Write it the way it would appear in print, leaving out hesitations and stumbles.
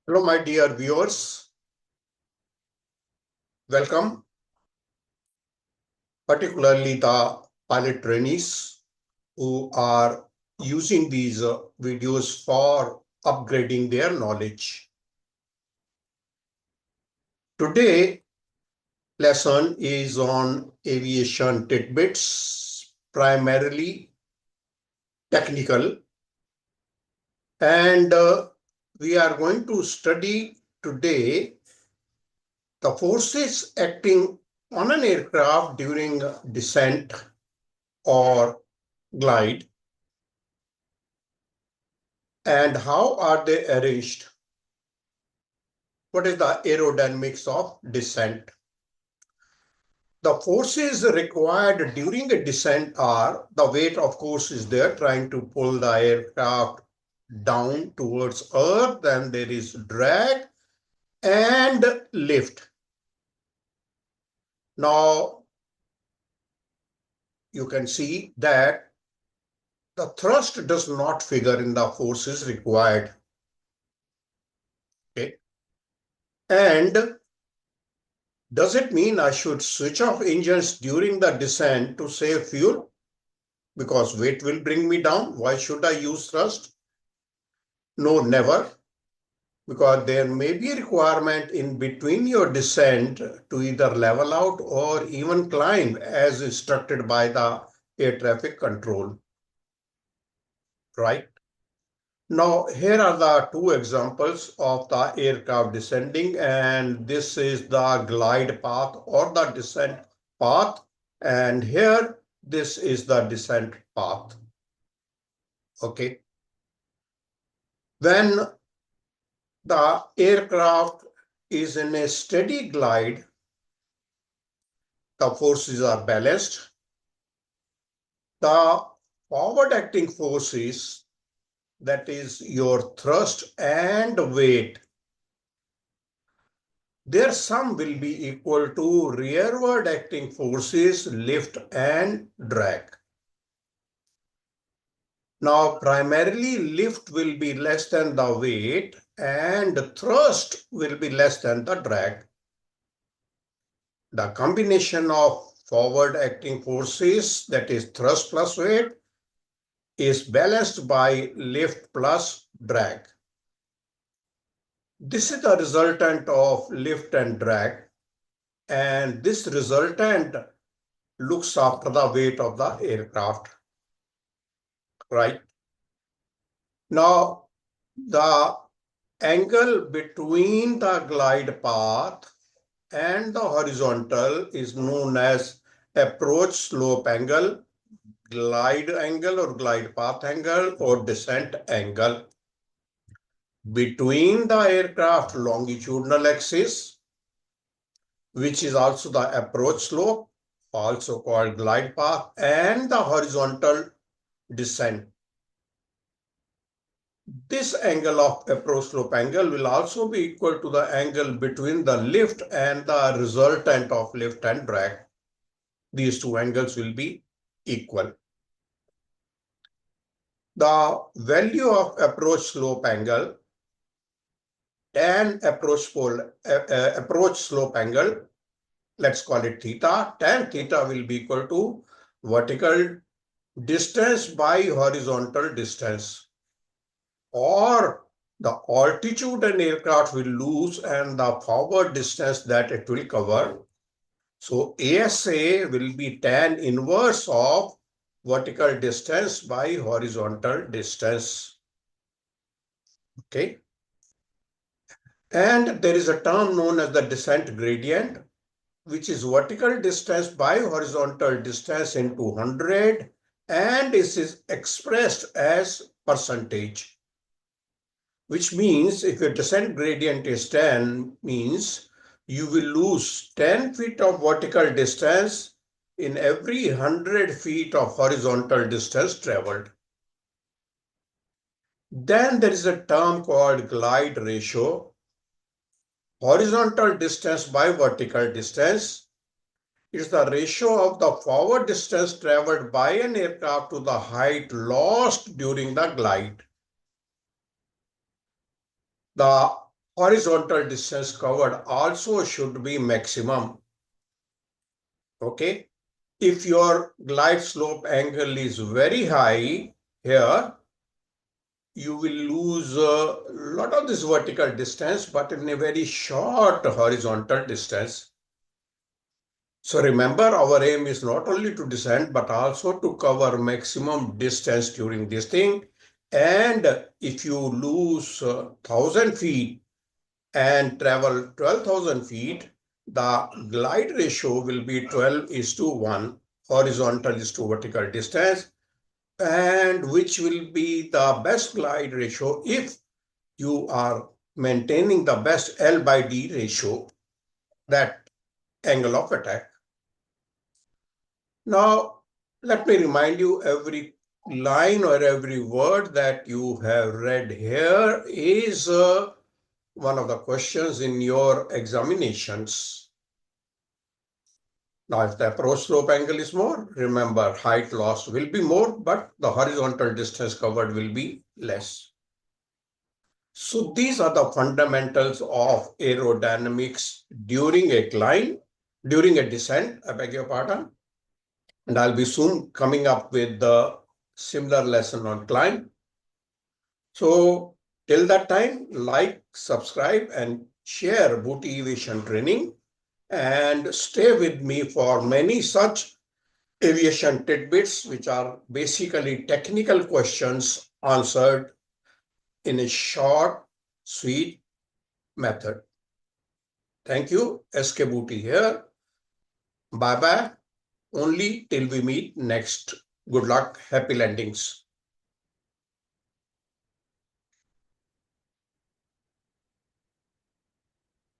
Hello, my dear viewers. Welcome, particularly the pilot trainees who are using these videos for upgrading their knowledge. Today, lesson is on aviation tidbits, primarily technical, and we are going to study today the forces acting on an aircraft during descent or glide, and how are they arranged? What is the aerodynamics of descent? The forces required during a descent are the weight, of course, is there trying to pull the aircraft down towards earth. Then there is drag and lift. Now you can see that the thrust does not figure in the forces required. Okay. And does it mean I should switch off engines during the descent to save fuel? Because weight will bring me down. Why should I use thrust? No, never. Because there may be a requirement in between your descent to either level out or even climb as instructed by the air traffic control. Right? Now, here are the two examples of the aircraft descending, and this is the glide path or the descent path. And here, this is the descent path. Okay. When the aircraft is in a steady glide, the forces are balanced. The forward acting forces, that is your thrust and weight, their sum will be equal to rearward acting forces, lift and drag. Now, primarily lift will be less than the weight and thrust will be less than the drag. The combination of forward acting forces, that is thrust plus weight, is balanced by lift plus drag. This is the resultant of lift and drag, and this resultant looks after the weight of the aircraft, right? Now, the angle between the glide path and the horizontal is known as approach slope angle, glide angle or glide path angle, or descent angle. Between the aircraft longitudinal axis, which is also the approach slope, also called glide path, and the horizontal descent. This angle of approach slope angle will also be equal to the angle between the lift and the resultant of lift and drag. These two angles will be equal. The value of approach slope angle and approach slope angle, let's call it theta. Tan theta will be equal to vertical distance by horizontal distance, or the altitude an aircraft will lose and the forward distance that it will cover. So ASA will be tan inverse of vertical distance by horizontal distance. Okay. And there is a term known as the descent gradient, which is vertical distance by horizontal distance into 100, and this is expressed as percentage, which means if your descent gradient is 10, means you will lose 10 feet of vertical distance in every 100 feet of horizontal distance traveled. Then there is a term called glide ratio, horizontal distance by vertical distance. It's the ratio of the forward distance traveled by an aircraft to the height lost during the glide. The horizontal distance covered also should be maximum. Okay. If your glide slope angle is very high here, you will lose a lot of this vertical distance, but in a very short horizontal distance. So remember, our aim is not only to descend, but also to cover maximum distance during this thing. And if you lose 1,000 feet and travel 12,000 feet, the glide ratio will be 12:1, horizontal is to vertical distance, and which will be the best glide ratio if you are maintaining the best L by D ratio, that angle of attack. Now, let me remind you, every line or every word that you have read here is one of the questions in your examinations. Now, if the approach slope angle is more, remember height lost will be more, but the horizontal distance covered will be less. So these are the fundamentals of aerodynamics during a climb, during a descent, I beg your pardon. And I'll be soon coming up with the similar lesson on climb. So till that time, like, subscribe, and share Booty Aviation Training, and stay with me for many such aviation tidbits, which are basically technical questions answered in a short, sweet method. Thank you. SK Booty here. Bye bye. Only till we meet next. Good luck. Happy landings.